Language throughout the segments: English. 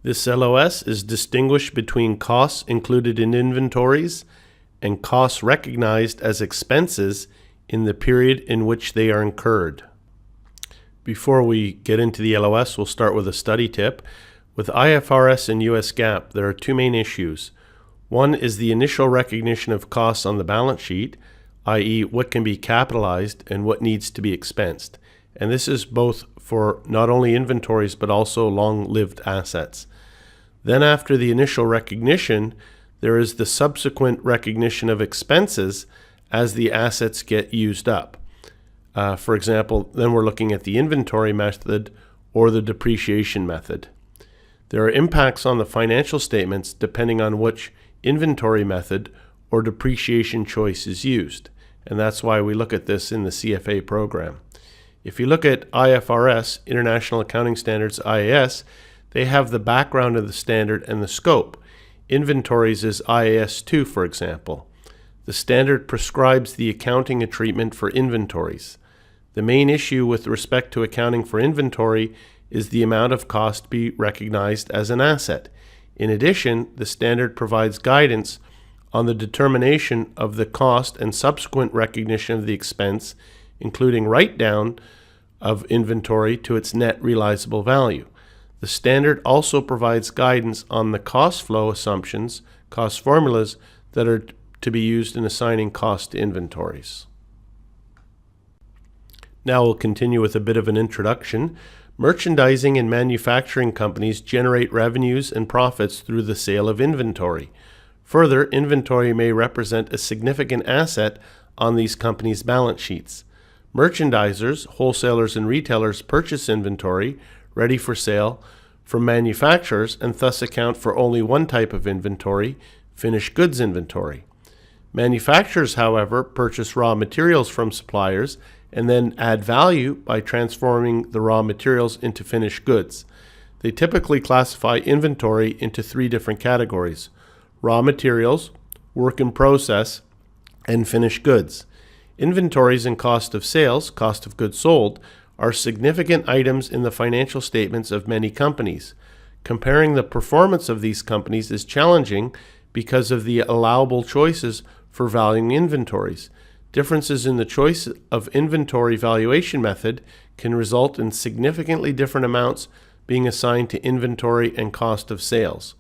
This LOS is distinguished between costs included in inventories and costs recognized as expenses in the period in which they are incurred. Before we get into the LOS, we'll start with a study tip. With IFRS and US GAAP, there are two main issues. One is the initial recognition of costs on the balance sheet, i.e. what can be capitalized and what needs to be expensed. And this is both for not only inventories but also long-lived assets. Then after the initial recognition, there is the subsequent recognition of expenses as the assets get used up. For example, then we're looking at the inventory method or the depreciation method. There are impacts on the financial statements depending on which inventory method or depreciation choice is used, and that's why we look at this in the CFA program. If you look at IFRS, International Accounting Standards, IAS, they have the background of the standard and the scope. Inventories is IAS 2, for example. The standard prescribes the accounting and treatment for inventories. The main issue with respect to accounting for inventory is the amount of cost to be recognized as an asset. In addition, the standard provides guidance on the determination of the cost and subsequent recognition of the expense, including write-down of inventory to its net realizable value. The standard also provides guidance on the cost flow assumptions, cost formulas that are to be used in assigning cost to inventories. Now we'll continue with a bit of an introduction. Merchandising and manufacturing companies generate revenues and profits through the sale of inventory. Further, inventory may represent a significant asset on these companies' balance sheets. Merchandisers, wholesalers, and retailers purchase inventory ready for sale from manufacturers and thus account for only one type of inventory, finished goods inventory. Manufacturers, however, purchase raw materials from suppliers and then add value by transforming the raw materials into finished goods. They typically classify inventory into three different categories: raw materials, work in process, and finished goods. Inventories and cost of sales, cost of goods sold, are significant items in the financial statements of many companies. Comparing the performance of these companies is challenging because of the allowable choices for valuing inventories. Differences in the choice of inventory valuation method can result in significantly different amounts being assigned to inventory and cost of sales.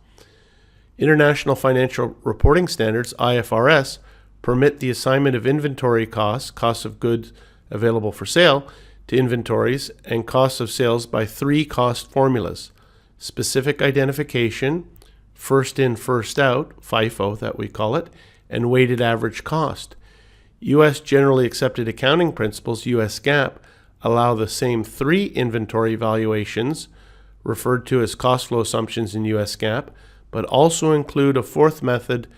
International Financial Reporting Standards, IFRS, permit the assignment of inventory costs, cost of goods available for sale, to inventories and cost of sales by three cost formulas: specific identification, first in, first out, FIFO that we call it, and weighted average cost. U.S. Generally Accepted Accounting Principles, US GAAP, allow the same three inventory valuations, referred to as cost flow assumptions in US GAAP, but also include a fourth method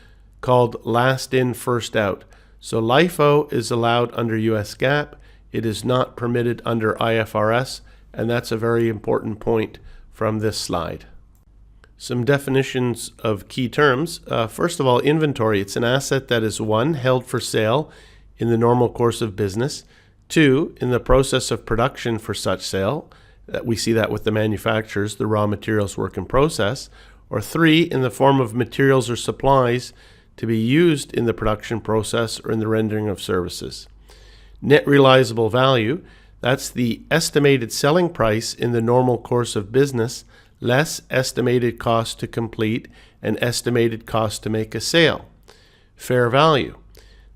called last in, first out. So LIFO is allowed under US GAAP. It is not permitted under IFRS, and that's a very important point from this slide. Some definitions of key terms. First of all, inventory. It's an asset that is 1, held for sale in the normal course of business, 2, in the process of production for such sale. We see that with the manufacturers, the raw materials work in process, or 3, in the form of materials or supplies to be used in the production process or in the rendering of services. Net realizable value, that's the estimated selling price in the normal course of business, less estimated cost to complete and estimated cost to make a sale. Fair value,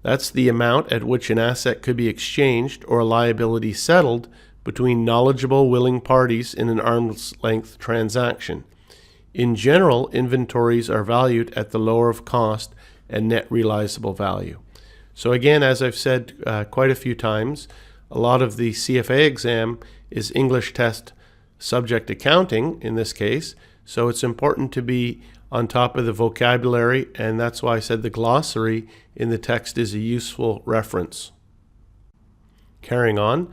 that's the amount at which an asset could be exchanged or a liability settled between knowledgeable, willing parties in an arm's length transaction. In general, inventories are valued at the lower of cost and net realizable value. So again, as I've said quite a few times, a lot of the CFA exam is English test subject accounting in this case, so it's important to be on top of the vocabulary, and that's why I said the glossary in the text is a useful reference. Carrying on,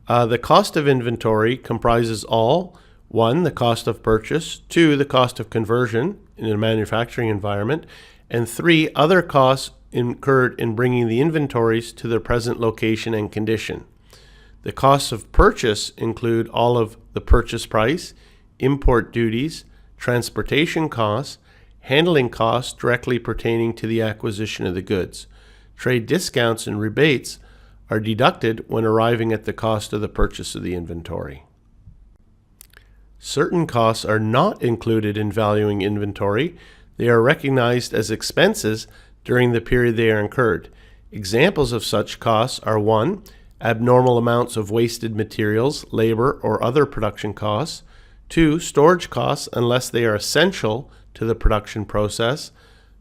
the cost of inventory comprises all: 1, the cost of purchase; 2, the cost of conversion in a manufacturing environment; and 3, other costs incurred in bringing the inventories to their present location and condition. The costs of purchase include all of the purchase price, import duties, transportation costs, handling costs directly pertaining to the acquisition of the goods. Trade discounts and rebates are deducted when arriving at the cost of the purchase of the inventory. Certain costs are not included in valuing inventory. They are recognized as expenses during the period they are incurred. Examples of such costs are 1. Abnormal amounts of wasted materials, labor, or other production costs. 2. Storage costs unless they are essential to the production process.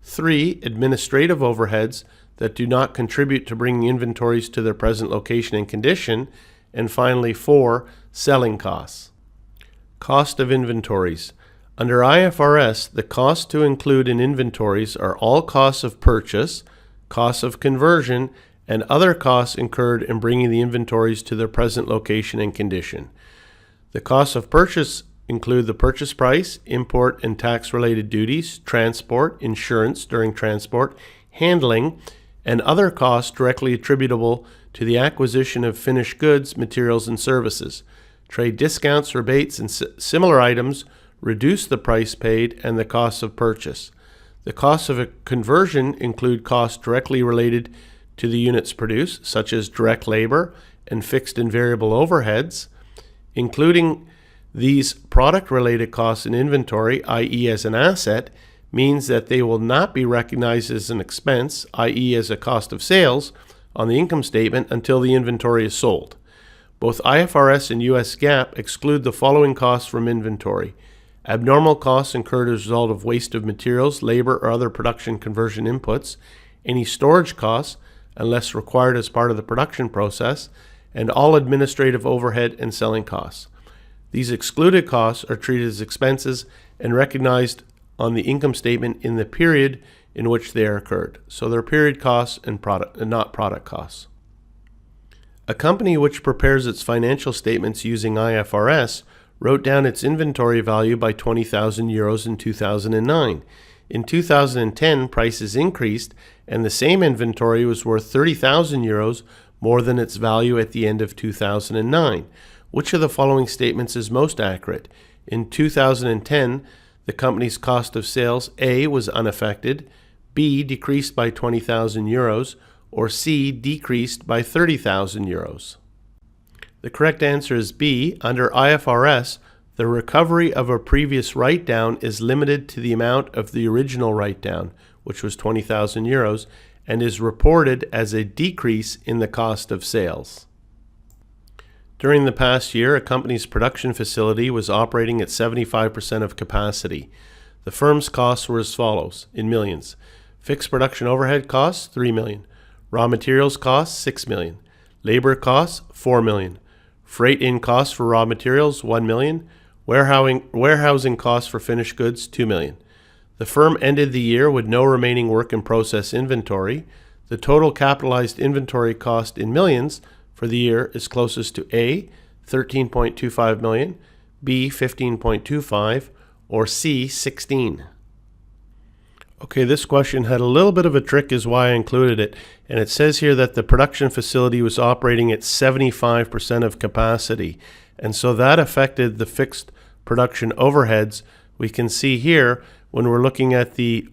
3. Administrative overheads that do not contribute to bringing inventories to their present location and condition. And finally, 4. Selling costs. Cost of inventories. Under IFRS, the costs to include in inventories are all costs of purchase, costs of conversion, and other costs incurred in bringing the inventories to their present location and condition. The costs of purchase include the purchase price, import and tax-related duties, transport, insurance during transport, handling, and other costs directly attributable to the acquisition of finished goods, materials, and services. Trade discounts, rebates, and similar items reduce the price paid and the costs of purchase. The costs of a conversion include costs directly related to the units produced, such as direct labor and fixed and variable overheads. Including these product-related costs in inventory, i.e. as an asset, means that they will not be recognized as an expense, i.e. as a cost of sales, on the income statement until the inventory is sold. Both IFRS and US GAAP exclude the following costs from inventory: abnormal costs incurred as a result of waste of materials, labor, or other production conversion inputs, any storage costs, unless required as part of the production process, and all administrative overhead and selling costs. These excluded costs are treated as expenses and recognized on the income statement in the period in which they are incurred. So they're period costs and not product costs. A company which prepares its financial statements using IFRS wrote down its inventory value by 20,000 euros in 2009. In 2010, prices increased, and the same inventory was worth 30,000 euros more than its value at the end of 2009. Which of the following statements is most accurate? In 2010, the company's cost of sales, A, was unaffected, B, decreased by 20,000 euros, or C, decreased by 30,000 euros. The correct answer is B. Under IFRS, the recovery of a previous write-down is limited to the amount of the original write-down, which was 20,000 euros, and is reported as a decrease in the cost of sales. During the past year, a company's production facility was operating at 75% of capacity. The firm's costs were as follows, in millions. Fixed production overhead costs, 3 million. Raw materials costs, 6 million. Labor costs, 4 million. Freight in costs for raw materials, 1 million. Warehousing costs for finished goods, 2 million. The firm ended the year with no remaining work in process inventory. The total capitalized inventory cost in millions for the year is closest to A, 13.25 million, B, 15.25, or C, 16. Okay, this question had a little bit of a trick is why I included it. And it says here that the production facility was operating at 75% of capacity. And so that affected the fixed production overheads. We can see here when we're looking at the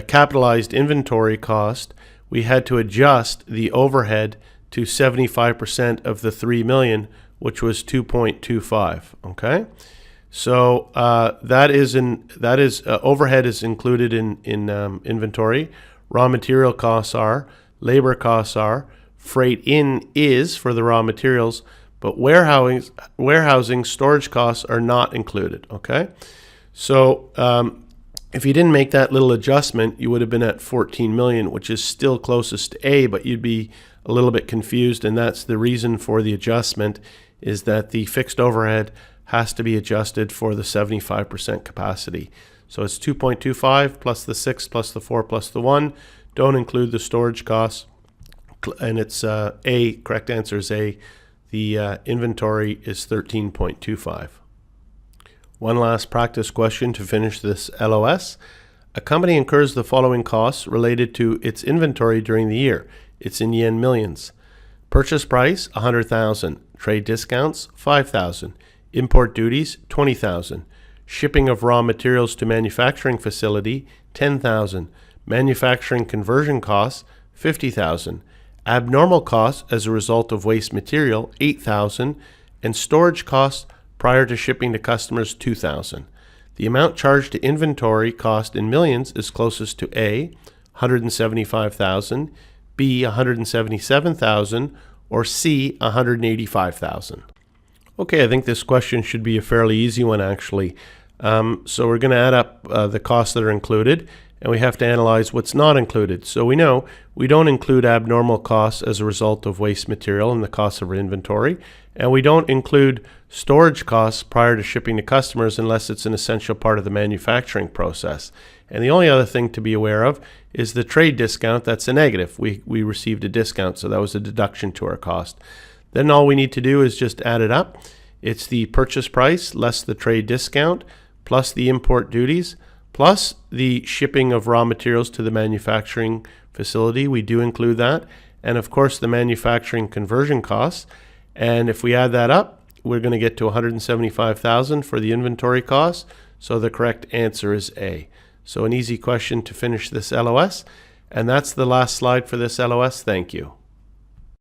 capitalized inventory cost, we had to adjust the overhead to 75% of the 3 million, which was 2.25, okay? So overhead is included in inventory. Raw material costs are, labor costs are, freight in is for the raw materials, but warehousing storage costs are not included. Okay, so if you didn't make that little adjustment, you would have been at 14 million, which is still closest to A, but you'd be a little bit confused, and that's the reason for the adjustment, is that the fixed overhead has to be adjusted for the 75% capacity. So it's 2.25 plus the 6 plus the 4 plus the 1. Don't include the storage costs. And it's A, correct answer is A. The inventory is 13.25. One last practice question to finish this LOS. A company incurs the following costs related to its inventory during the year. It's in yen millions. Purchase price, 100,000. Trade discounts, 5,000. Import duties, 20,000. Shipping of raw materials to manufacturing facility, $10,000. Manufacturing conversion costs, $50,000. Abnormal costs as a result of waste material, $8,000. And storage costs prior to shipping to customers, $2,000. The amount charged to inventory cost in millions is closest to A, $175,000, B, $177,000, or C, $185,000. Okay, I think this question should be a fairly easy one, actually. So we're going to add up the costs that are included, and we have to analyze what's not included. So we know we don't include abnormal costs as a result of waste material in the cost of our inventory, and we don't include storage costs prior to shipping to customers unless it's an essential part of the manufacturing process. And the only other thing to be aware of is the trade discount. That's a negative. We received a discount, so that was a deduction to our cost. Then all we need to do is just add it up. It's the purchase price less the trade discount plus the import duties plus the shipping of raw materials to the manufacturing facility. We do include that. And of course the manufacturing conversion costs. And if we add that up, we're going to get to $175,000 for the inventory costs. So the correct answer is A. So an easy question to finish this LOS. And that's the last slide for this LOS. Thank you.